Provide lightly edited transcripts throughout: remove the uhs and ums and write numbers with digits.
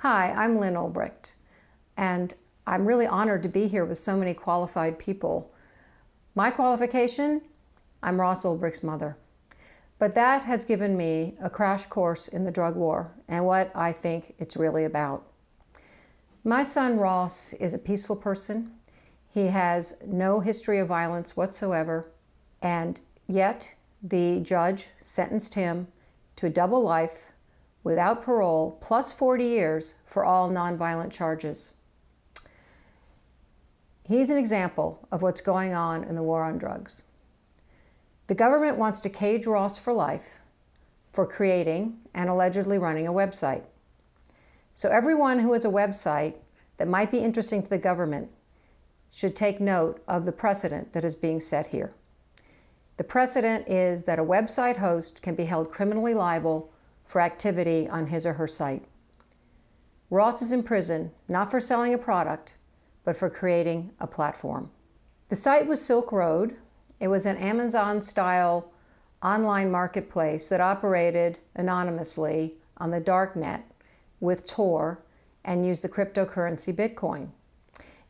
Hi, I'm Lyn Ulbricht, and I'm really honored to be here with so many qualified people. My qualification, I'm Ross Ulbricht's mother. But that has given me a crash course in the drug war and what I think it's really about. My son Ross is a peaceful person. He has no history of violence whatsoever, and yet the judge sentenced him to a double life without parole, plus 40 years for all nonviolent charges. He's an example of what's going on in the war on drugs. The government wants to cage Ross for life for creating and allegedly running a website. So everyone who has a website that might be interesting to the government should take note of the precedent that is being set here. The precedent is that a website host can be held criminally liable for activity on his or her site. Ross is in prison, not for selling a product, but for creating a platform. The site was Silk Road. It was an Amazon-style online marketplace that operated anonymously on the dark net with Tor and used the cryptocurrency Bitcoin.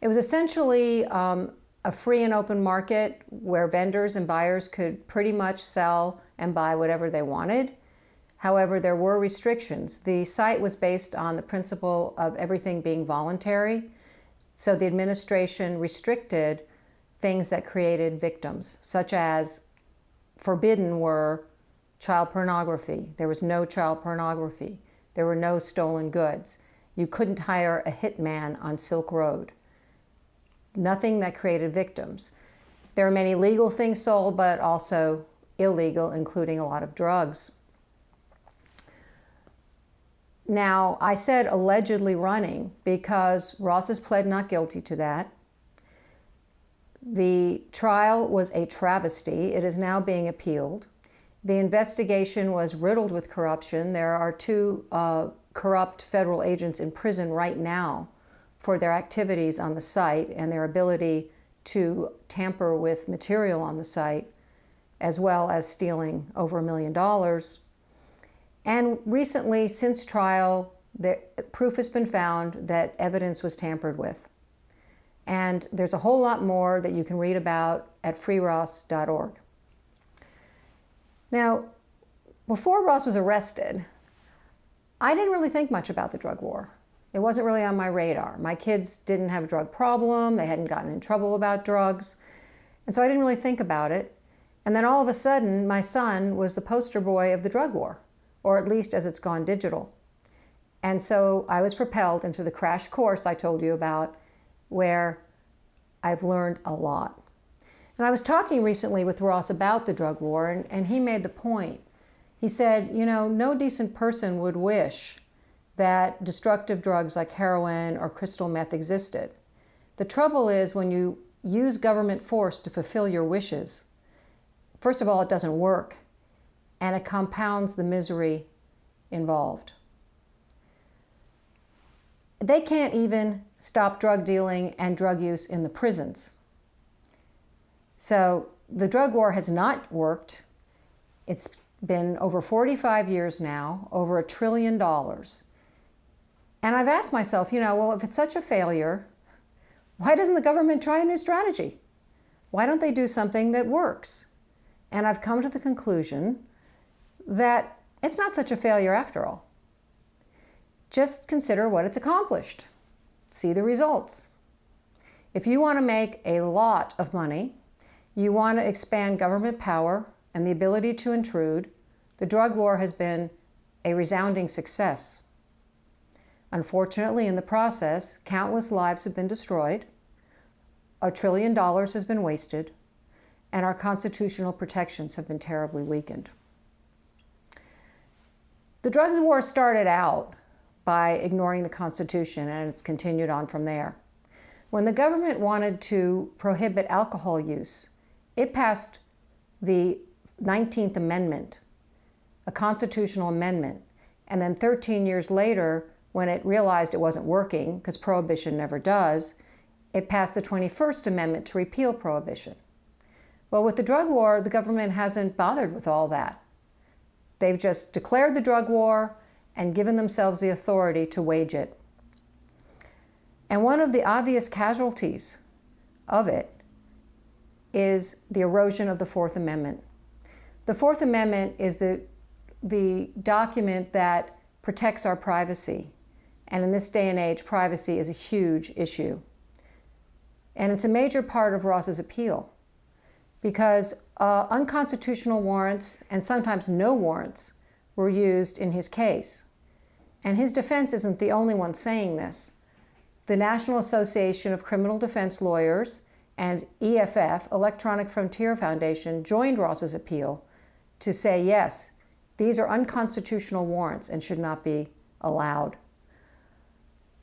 It was essentially a free and open market where vendors and buyers could pretty much sell and buy whatever they wanted. However, there were restrictions. The site was based on the principle of everything being voluntary, so the administration restricted things that created victims, such as forbidden were child pornography. There was no child pornography. There were no stolen goods. You couldn't hire a hitman on Silk Road. Nothing that created victims. There are many legal things sold, but also illegal, including a lot of drugs. Now, I said allegedly running because Ross has pled not guilty to that. The trial was a travesty. It is now being appealed. The investigation was riddled with corruption. There are two corrupt federal agents in prison right now for their activities on the site and their ability to tamper with material on the site, as well as stealing over $1 million. And recently, since trial, the proof has been found that evidence was tampered with. And there's a whole lot more that you can read about at freeross.org. Now, before Ross was arrested, I didn't really think much about the drug war. It wasn't really on my radar. My kids didn't have a drug problem. They hadn't gotten in trouble about drugs. And so I didn't really think about it. And then all of a sudden, my son was the poster boy of the drug war, or at least as it's gone digital. And so I was propelled into the crash course I told you about, where I've learned a lot. And I was talking recently with Ross about the drug war, and he made the point. He said, you know, no decent person would wish that destructive drugs like heroin or crystal meth existed. The trouble is when you use government force to fulfill your wishes, first of all, it doesn't work, and it compounds the misery involved. They can't even stop drug dealing and drug use in the prisons. So the drug war has not worked. It's been over 45 years now, over $1 trillion. And I've asked myself, you know, well, if it's such a failure, why doesn't the government try a new strategy? Why don't they do something that works? And I've come to the conclusion that it's not such a failure after all. Just consider what it's accomplished. See the results. If you want to make a lot of money, you want to expand government power and the ability to intrude, the drug war has been a resounding success. Unfortunately, in the process, countless lives have been destroyed, $1 trillion has been wasted, and our constitutional protections have been terribly weakened. The drug war started out by ignoring the Constitution, and it's continued on from there. When the government wanted to prohibit alcohol use, it passed the 19th Amendment, a constitutional amendment, and then 13 years later, when it realized it wasn't working, because prohibition never does, it passed the 21st Amendment to repeal prohibition. Well, with the drug war, the government hasn't bothered with all that. They've just declared the drug war and given themselves the authority to wage it And one of the obvious casualties of it is the erosion of the Fourth Amendment. The Fourth Amendment is the document that protects our privacy. And in this day and age, privacy is a huge issue. And it's a major part of Ross's appeal because unconstitutional warrants and sometimes no warrants were used in his case. And his defense isn't the only one saying this. The National Association of Criminal Defense Lawyers and EFF, Electronic Frontier Foundation, joined Ross's appeal to say, yes, these are unconstitutional warrants and should not be allowed.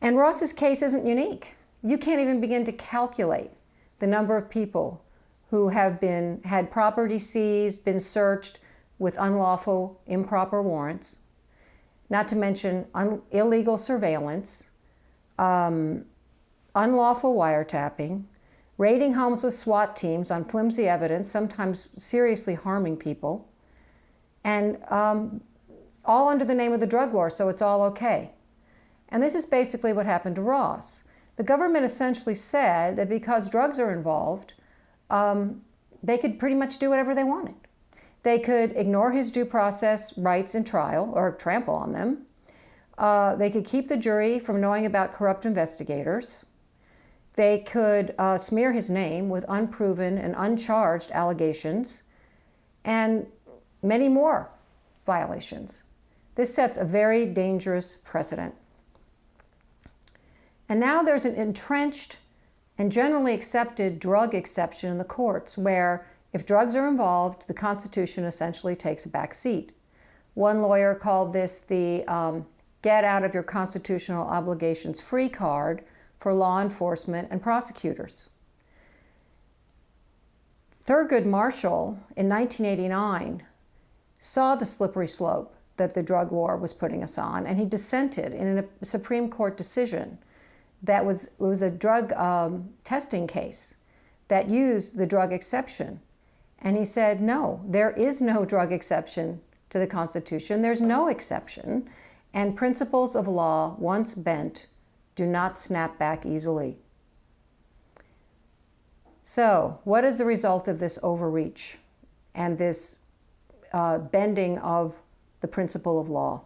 And Ross's case isn't unique. You can't even begin to calculate the number of people who have had property seized, been searched with unlawful, improper warrants, not to mention illegal surveillance, unlawful wiretapping, raiding homes with SWAT teams on flimsy evidence, sometimes seriously harming people, and all under the name of the drug war, so it's all okay. And this is basically what happened to Ross. The government essentially said that because drugs are involved, they could pretty much do whatever they wanted. They could ignore his due process rights in trial or trample on them. They could keep the jury from knowing about corrupt investigators. They could smear his name with unproven and uncharged allegations and many more violations. This sets a very dangerous precedent. And now there's an entrenched and generally accepted drug exception in the courts where if drugs are involved, the Constitution essentially takes a back seat. One lawyer called this the get out of your constitutional obligations free card for law enforcement and prosecutors. Thurgood Marshall in 1989 saw the slippery slope that the drug war was putting us on, and he dissented in a Supreme Court decision that was a drug testing case that used the drug exception. And he said, no, there is no drug exception to the Constitution. There's no exception. And principles of law, once bent, do not snap back easily. So, what is the result of this overreach and this bending of the principle of law?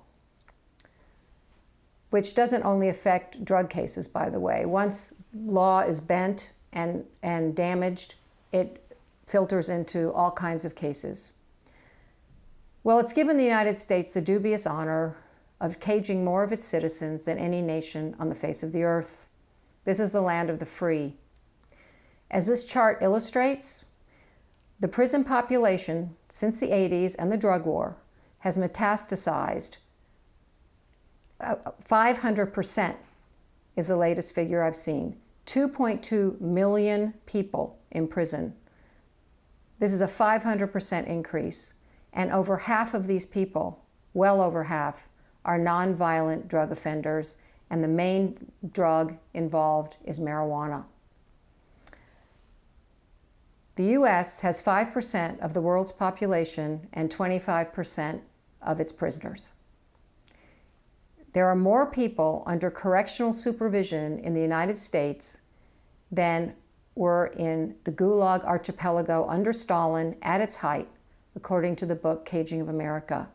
Which doesn't only affect drug cases, by the way. Once law is bent and damaged, it filters into all kinds of cases. Well, it's given the United States the dubious honor of caging more of its citizens than any nation on the face of the earth. This is the land of the free. As this chart illustrates, the prison population since the 80s and the drug war has metastasized. 500% is the latest figure I've seen. 2.2 million people in prison. This is a 500% increase, and over half of these people, well over half, are nonviolent drug offenders, and the main drug involved is marijuana. The U.S. has 5% of the world's population and 25% of its prisoners. There are more people under correctional supervision in the United States than were in the Gulag Archipelago under Stalin at its height, according to the book Caging of America.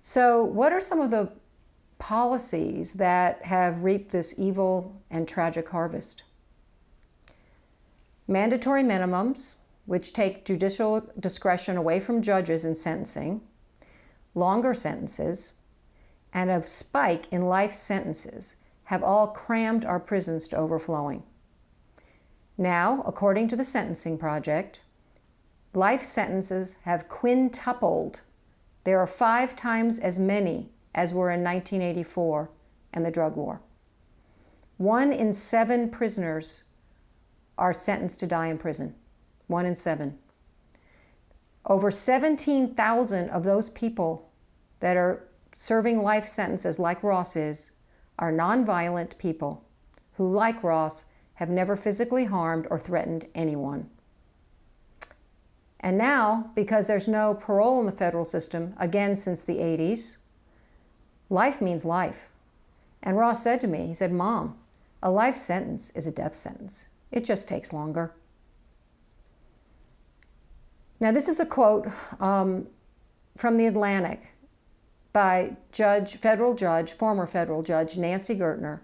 So what are some of the policies that have reaped this evil and tragic harvest? Mandatory minimums, which take judicial discretion away from judges in sentencing, longer sentences, and a spike in life sentences have all crammed our prisons to overflowing. Now, according to the Sentencing Project, life sentences have quintupled. There are 5 times as many as were in 1984 and the drug war. 1 in 7 prisoners are sentenced to die in prison. 1 in 7. Over 17,000 of those people that are serving life sentences like Ross is are nonviolent people who, like Ross, have never physically harmed or threatened anyone. And now, because there's no parole in the federal system, again since the 80s, life means life. And Ross said to me, he said, "Mom, a life sentence is a death sentence. It just takes longer." Now, this is a quote from The Atlantic by former federal judge Nancy Gertner,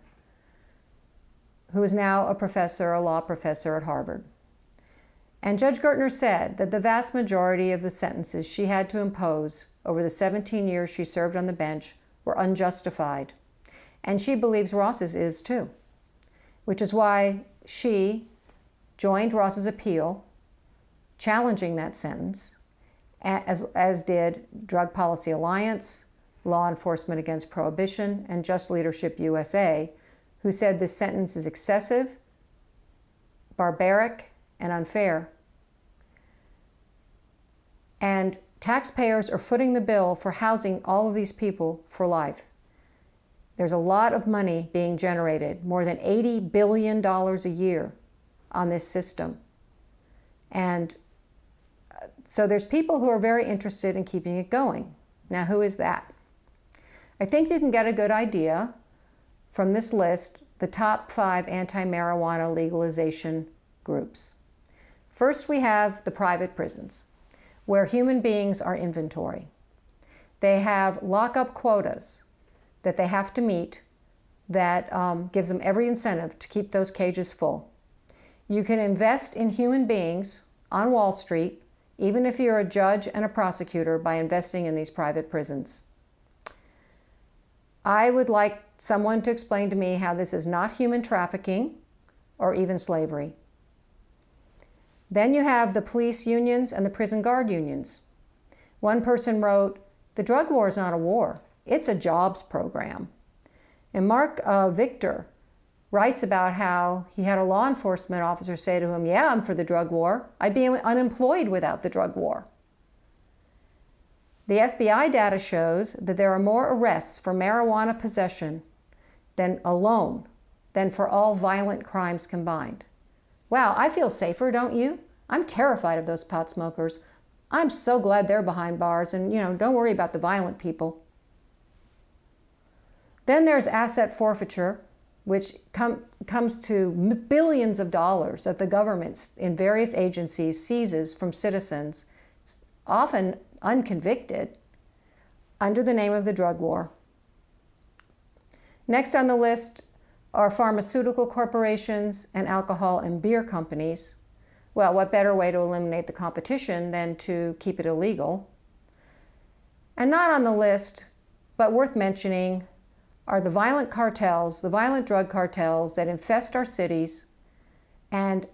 who is now a law professor at Harvard. And Judge Gertner said that the vast majority of the sentences she had to impose over the 17 years she served on the bench were unjustified. And she believes Ross's is too, which is why she joined Ross's appeal, challenging that sentence, as did Drug Policy Alliance, Law Enforcement Against Prohibition, and Just Leadership USA, who said this sentence is excessive, barbaric, and unfair. And taxpayers are footing the bill for housing all of these people for life. There's a lot of money being generated, more than $80 billion a year on this system. And so there's people who are very interested in keeping it going. Now, who is that? I think you can get a good idea from this list, the top 5 anti-marijuana legalization groups. First, we have the private prisons, where human beings are inventory. They have lockup quotas that they have to meet that gives them every incentive to keep those cages full. You can invest in human beings on Wall Street, even if you're a judge and a prosecutor, by investing in these private prisons. I would like someone to explain to me how this is not human trafficking or even slavery. Then you have the police unions and the prison guard unions. One person wrote, "The drug war is not a war, it's a jobs program." And Mark Victor writes about how he had a law enforcement officer say to him, "Yeah, I'm for the drug war. I'd be unemployed without the drug war." The FBI data shows that there are more arrests for marijuana possession than for all violent crimes combined. Wow, I feel safer, don't you? I'm terrified of those pot smokers. I'm so glad they're behind bars, and don't worry about the violent people. Then there's asset forfeiture, which comes to billions of dollars that the government in various agencies seizes from citizens, often unconvicted, under the name of the drug war. Next on the list are pharmaceutical corporations and alcohol and beer companies. Well, what better way to eliminate the competition than to keep it illegal? And not on the list, but worth mentioning, are the violent cartels, the violent drug cartels that infest our cities and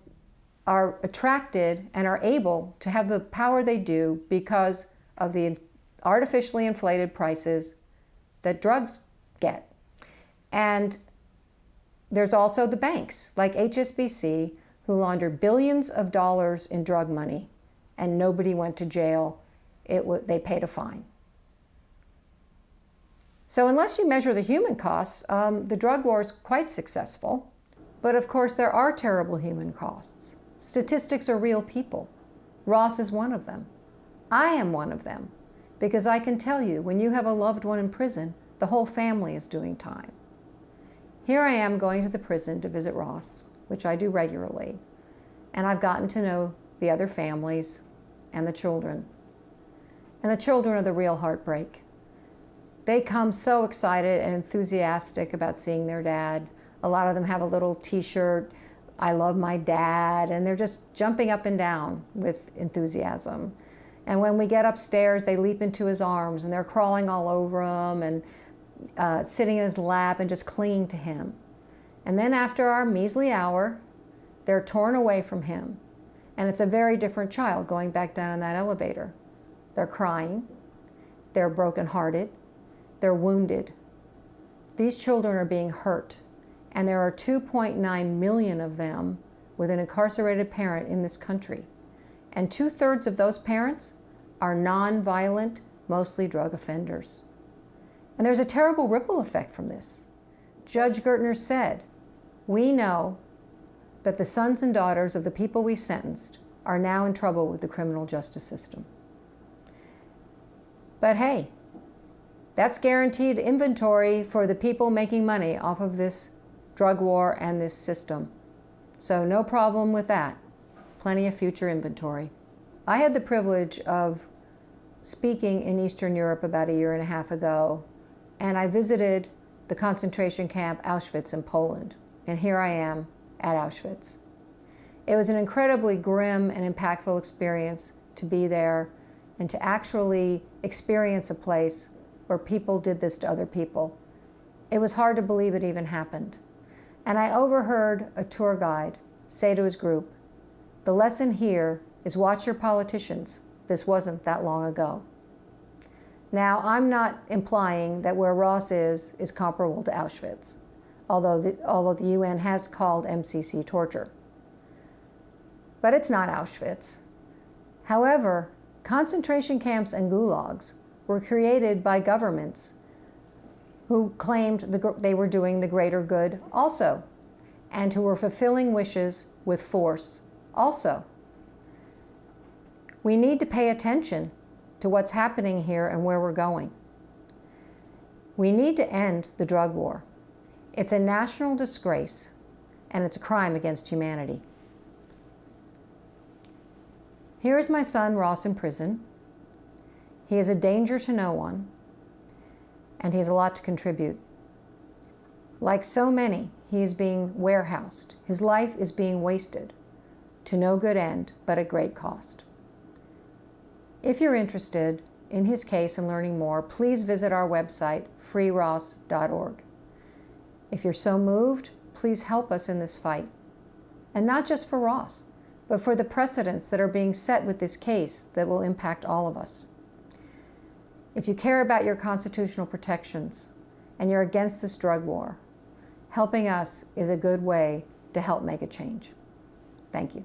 are attracted and are able to have the power they do because of the artificially inflated prices that drugs get. And there's also the banks, like HSBC, who laundered billions of dollars in drug money, and nobody went to jail. They paid a fine. So unless you measure the human costs, the drug war is quite successful. But of course, there are terrible human costs. Statistics are real people. Ross is one of them. I am one of them, because I can tell you, when you have a loved one in prison, the whole family is doing time. Here I am going to the prison to visit Ross, which I do regularly, and I've gotten to know the other families and the children. And the children are the real heartbreak. They come so excited and enthusiastic about seeing their dad. A lot of them have a little t-shirt, "I love my dad," and they're just jumping up and down with enthusiasm. And when we get upstairs, they leap into his arms and they're crawling all over him and sitting in his lap and just clinging to him. And then after our measly hour, they're torn away from him. And it's a very different child going back down in that elevator. They're crying, they're brokenhearted, they're wounded. These children are being hurt. And there are 2.9 million of them with an incarcerated parent in this country. And 2/3 of those parents are non-violent, mostly drug offenders. And there's a terrible ripple effect from this. Judge Gertner said, "We know that the sons and daughters of the people we sentenced are now in trouble with the criminal justice system." But hey, That's guaranteed inventory for the people making money off of this drug war and this system. So no problem with that. Plenty of future inventory. I had the privilege of speaking in Eastern Europe about a year and a half ago, and I visited the concentration camp Auschwitz in Poland, and here I am at Auschwitz. It was an incredibly grim and impactful experience to be there and to actually experience a place where people did this to other people. It was hard to believe it even happened. And I overheard a tour guide say to his group, "The lesson here is watch your politicians. This wasn't that long ago." Now, I'm not implying that where Ross is comparable to Auschwitz, although the UN has called MCC torture. But it's not Auschwitz. However, concentration camps and gulags were created by governments who claimed they were doing the greater good also, and who were fulfilling wishes with force also. We need to pay attention to what's happening here and where we're going. We need to end the drug war. It's a national disgrace, and it's a crime against humanity. Here is my son, Ross, in prison. He is a danger to no one, and he has a lot to contribute. Like so many, he is being warehoused. His life is being wasted to no good end, but at great cost. If you're interested in his case and learning more, please visit our website, freeross.org. If you're so moved, please help us in this fight. And not just for Ross, but for the precedents that are being set with this case that will impact all of us. If you care about your constitutional protections and you're against this drug war, helping us is a good way to help make a change. Thank you.